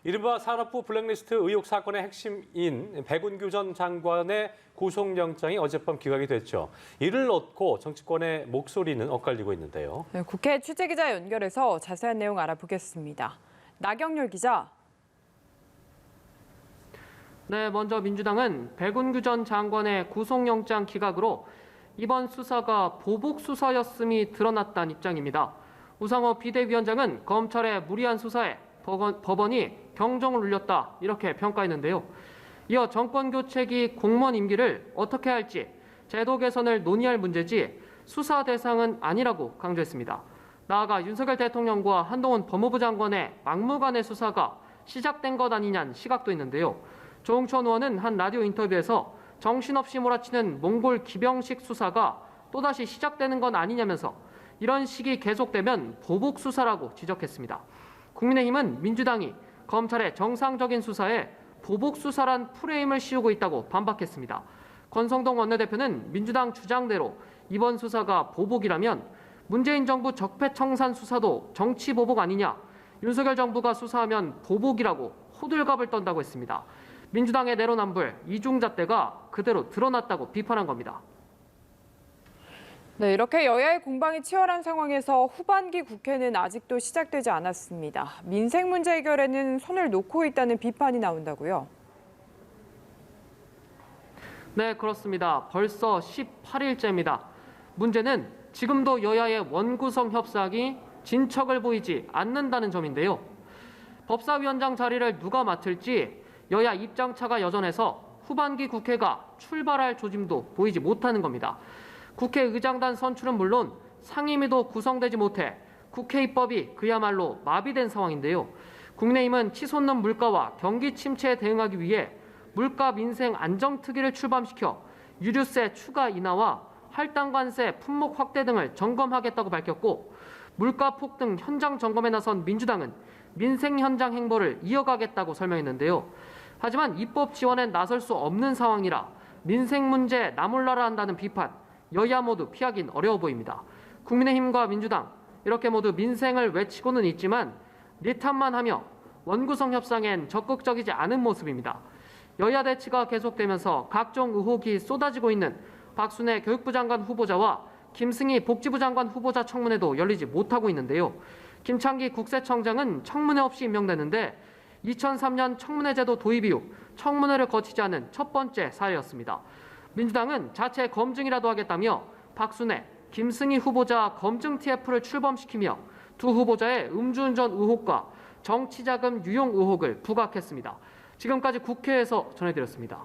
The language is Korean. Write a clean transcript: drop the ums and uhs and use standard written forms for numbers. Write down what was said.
이른바 산업부 블랙리스트 의혹 사건의 핵심인 백운규 전 장관의 구속영장이 어젯밤 기각이 됐죠. 이를 놓고 정치권의 목소리는 엇갈리고 있는데요. 네, 국회 취재기자 연결해서 자세한 내용 알아보겠습니다. 나경률 기자. 네, 먼저 민주당은 백운규 전 장관의 구속영장 기각으로 이번 수사가 보복 수사였음이 드러났다는 입장입니다. 우상호 비대위원장은 검찰의 무리한 수사에 법원이 경종을 울렸다 이렇게 평가했는데요. 이어 정권 교체기 공무원 임기를 어떻게 할지 제도 개선을 논의할 문제지 수사 대상은 아니라고 강조했습니다. 나아가 윤석열 대통령과 한동훈 법무부 장관의 막무가내 수사가 시작된 것 아니냐는 시각도 있는데요. 조홍천 의원은 한 라디오 인터뷰에서 정신없이 몰아치는 몽골 기병식 수사가 또다시 시작되는 건 아니냐면서 이런 식이 계속되면 보복 수사라고 지적했습니다. 국민의힘은 민주당이 검찰의 정상적인 수사에 보복 수사란 프레임을 씌우고 있다고 반박했습니다. 권성동 원내대표는 민주당 주장대로 이번 수사가 보복이라면 문재인 정부 적폐청산 수사도 정치 보복 아니냐, 윤석열 정부가 수사하면 보복이라고 호들갑을 떤다고 했습니다. 민주당의 내로남불, 이중잣대가 그대로 드러났다고 비판한 겁니다. 네, 이렇게 여야의 공방이 치열한 상황에서 후반기 국회는 아직도 시작되지 않았습니다. 민생 문제 해결에는 손을 놓고 있다는 비판이 나온다고요? 네, 그렇습니다. 벌써 18일째입니다. 문제는 지금도 여야의 원구성 협상이 진척을 보이지 않는다는 점인데요. 법사위원장 자리를 누가 맡을지 여야 입장차가 여전해서 후반기 국회가 출발할 조짐도 보이지 못하는 겁니다. 국회의장단 선출은 물론 상임위도 구성되지 못해 국회 입법이 그야말로 마비된 상황인데요. 국민의힘은 치솟는 물가와 경기 침체에 대응하기 위해 물가 민생 안정특위를 출범시켜 유류세 추가 인하와 할당관세 품목 확대 등을 점검하겠다고 밝혔고, 물가 폭등 현장 점검에 나선 민주당은 민생 현장 행보를 이어가겠다고 설명했는데요. 하지만 입법 지원에 나설 수 없는 상황이라 민생 문제 나몰라라 한다는 비판, 여야 모두 피하긴 어려워 보입니다. 국민의힘과 민주당 이렇게 모두 민생을 외치고는 있지만 리탄만 하며 원구성 협상엔 적극적이지 않은 모습입니다. 여야 대치가 계속되면서 각종 의혹이 쏟아지고 있는 박순애 교육부 장관 후보자와 김승희 복지부 장관 후보자 청문회도 열리지 못하고 있는데요. 김창기 국세청장은 청문회 없이 임명되는데 2003년 청문회 제도 도입 이후 청문회를 거치지 않은 첫 번째 사례였습니다. 민주당은 자체 검증이라도 하겠다며 박순애, 김승희 후보자 검증 TF를 출범시키며 두 후보자의 음주운전 의혹과 정치자금 유용 의혹을 부각했습니다. 지금까지 국회에서 전해드렸습니다.